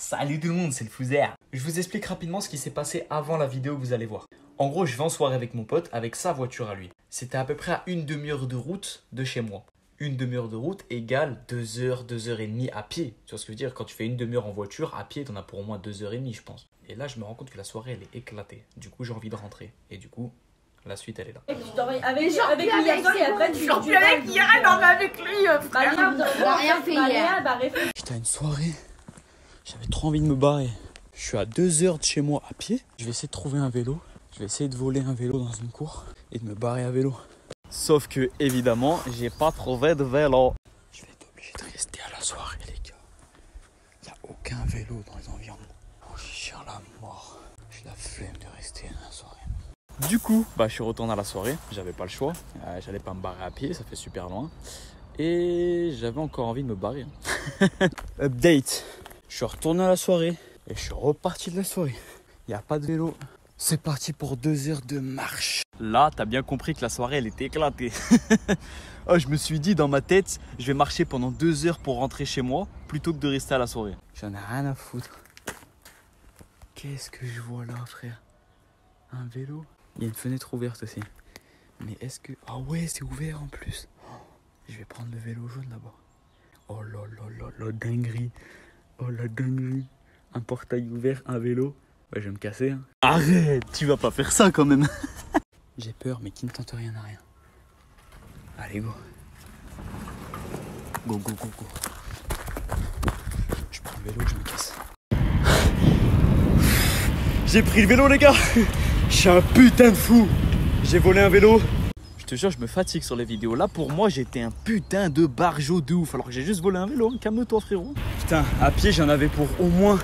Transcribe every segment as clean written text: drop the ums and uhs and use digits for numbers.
Salut tout le monde, c'est le Fouzère. Je vous explique rapidement ce qui s'est passé avant la vidéo que vous allez voir. En gros, je vais en soirée avec mon pote, avec sa voiture à lui. C'était à peu près à une demi-heure de route de chez moi. Une demi-heure de route égale 2 heures, 2 heures et demie à pied. Tu vois ce que je veux dire? Quand tu fais une demi-heure en voiture, à pied, t'en as pour au moins 2 heures et demie, je pense. Et là, je me rends compte que la soirée, elle est éclatée. Du coup, j'ai envie de rentrer. Et du coup, la suite, elle est là. Et puis tu dors avec lui et après tu dors plus avec hier, elle dormait avec lui, frère. On a rien fait hier. J'étais à une soirée, j'avais trop envie de me barrer. Je suis à 2 heures de chez moi à pied. Je vais essayer de trouver un vélo. Je vais essayer de voler un vélo dans une cour et de me barrer à vélo. Sauf que, évidemment, j'ai pas trouvé de vélo. Je vais être obligé de rester à la soirée, les gars. Il n'y a aucun vélo dans les environs. Oh, j'ai cher la mort. J'ai la flemme de rester à la soirée. Du coup, je suis retourné à la soirée. J'avais pas le choix. J'allais pas me barrer à pied, ça fait super loin. Et j'avais encore envie de me barrer. Update. Je suis retourné à la soirée et je suis reparti de la soirée. Il n'y a pas de vélo. C'est parti pour 2 heures de marche. Là, t'as bien compris que la soirée, elle était éclatée. Oh, je me suis dit dans ma tête, je vais marcher pendant 2 heures pour rentrer chez moi plutôt que de rester à la soirée. J'en ai rien à foutre. Qu'est-ce que je vois là, frère? Un vélo? Il y a une fenêtre ouverte aussi. Mais est-ce que... Ah ouais, c'est ouvert en plus. Oh, je vais prendre le vélo jaune là-bas. Oh là là là là, dinguerie. Oh la dinguerie. Un portail ouvert, un vélo. Ouais, je vais me casser. Hein. Arrête, tu vas pas faire ça quand même. J'ai peur, mais qui ne tente rien n'a rien. Allez, go. Go, go, go, go. Je prends le vélo, je me casse. J'ai pris le vélo, les gars. Je suis un putain de fou. J'ai volé un vélo. Je te jure, je me fatigue sur les vidéos. Là, pour moi, j'étais un putain de barjot de ouf. Alors que j'ai juste volé un vélo. Calme-toi, frérot. Putain, à pied, j'en avais pour au moins...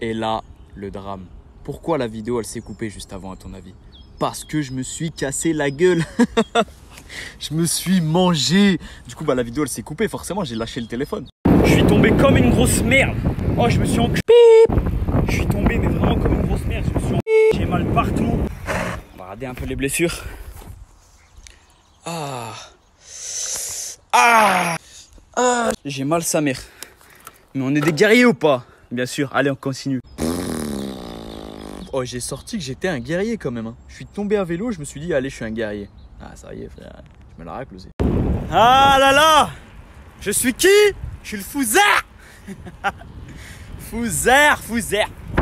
Et là, le drame. Pourquoi la vidéo, elle s'est coupée juste avant, à ton avis? Parce que je me suis cassé la gueule. Je me suis mangé. Du coup, la vidéo, elle s'est coupée. Forcément, j'ai lâché le téléphone. Je suis tombé comme une grosse merde. Oh, je me suis enculé. Je suis tombé, mais vraiment comme une grosse merde. Je me suis enculé. J'ai mal partout. On va regarder un peu les blessures. J'ai mal sa mère. Mais on est des guerriers ou pas? Bien sûr. Allez, on continue. Oh, j'ai sorti que j'étais un guerrier quand même. Hein. Je suis tombé à vélo, je me suis dit, allez, je suis un guerrier. Ah, ça y est, frère. Je me la racle aussi. Ah là là! Je suis qui? Je suis le Fouzère. Fouzère.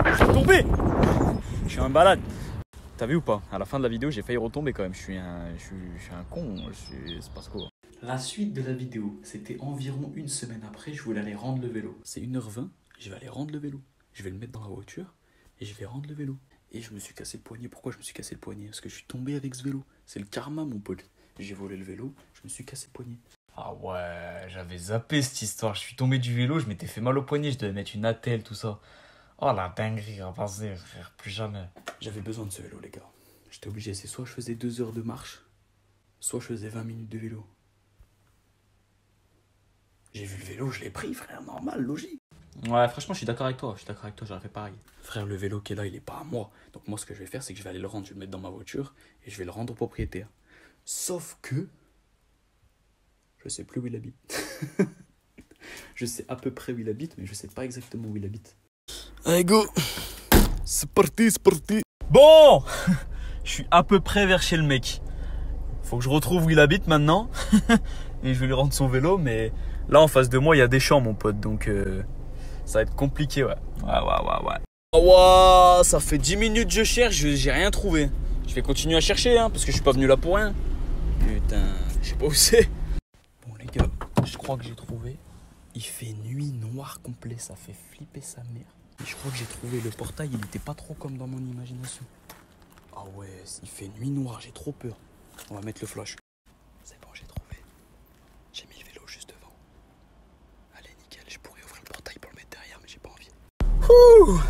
Je suis tombé. Je suis un balade. T'as vu ou pas? À la fin de la vidéo, j'ai failli retomber quand même. Je suis un con. C'est parce quoi? La suite de la vidéo, c'était environ une semaine après, je voulais aller rendre le vélo. C'est 1h20, je vais aller rendre le vélo. Je vais le mettre dans la voiture et je vais rendre le vélo. Et je me suis cassé le poignet. Pourquoi je me suis cassé le poignet? Parce que je suis tombé avec ce vélo. C'est le karma, mon pote. J'ai volé le vélo, je me suis cassé le poignet. Ah ouais, j'avais zappé cette histoire. Je suis tombé du vélo, je m'étais fait mal au poignet, je devais mettre une attelle, tout ça. Oh la dinguerie, à passer, frère, plus jamais. J'avais besoin de ce vélo, les gars. J'étais obligé, c'est soit je faisais 2 heures de marche, soit je faisais 20 minutes de vélo. J'ai vu le vélo, je l'ai pris, frère, normal, logique. Ouais, franchement, je suis d'accord avec toi, j'aurais fait pareil. Frère, le vélo qui est là, il est pas à moi. Donc moi, ce que je vais faire, c'est que je vais aller le rendre, je vais le mettre dans ma voiture et je vais le rendre au propriétaire. Sauf que... je sais plus où il habite. Je sais à peu près où il habite, mais je sais pas exactement où il habite. Allez, go. C'est parti. Bon. Je suis à peu près vers chez le mec. Faut que je retrouve où il habite maintenant. Et je vais lui rendre son vélo, mais là, en face de moi, il y a des champs, mon pote, donc... ça va être compliqué, ouais. Ouais. Oh, ça fait 10 minutes que je cherche, j'ai rien trouvé. Je vais continuer à chercher, hein, parce que je suis pas venu là pour rien. Putain, je sais pas où c'est. Bon, les gars, je crois que j'ai trouvé. Il fait nuit noire complet, ça fait flipper sa mère. Et je crois que j'ai trouvé le portail, il était pas trop comme dans mon imagination. Ah ouais, il fait nuit noire, j'ai trop peur. On va mettre le flash. C'est bon, j'ai trouvé. J'ai mis le vélo juste devant. Allez, nickel, je pourrais ouvrir le portail pour le mettre derrière, mais j'ai pas envie. Ouh.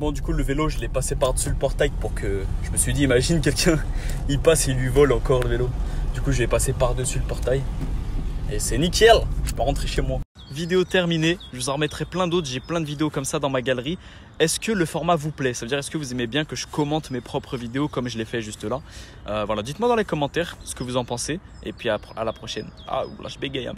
Bon, du coup, le vélo, je l'ai passé par-dessus le portail pour que... Je me suis dit, imagine quelqu'un, il passe et il lui vole encore le vélo. Du coup, je l'ai passé par-dessus le portail. Et c'est nickel, je peux rentrer chez moi. Vidéo terminée, je vous en remettrai plein d'autres, j'ai plein de vidéos comme ça dans ma galerie. Est-ce que le format vous plaît? Ça veut dire, est-ce que vous aimez bien que je commente mes propres vidéos comme je l'ai fait juste là? Voilà, dites-moi dans les commentaires ce que vous en pensez. Et puis à la prochaine. Ah, là je bégaye un peu.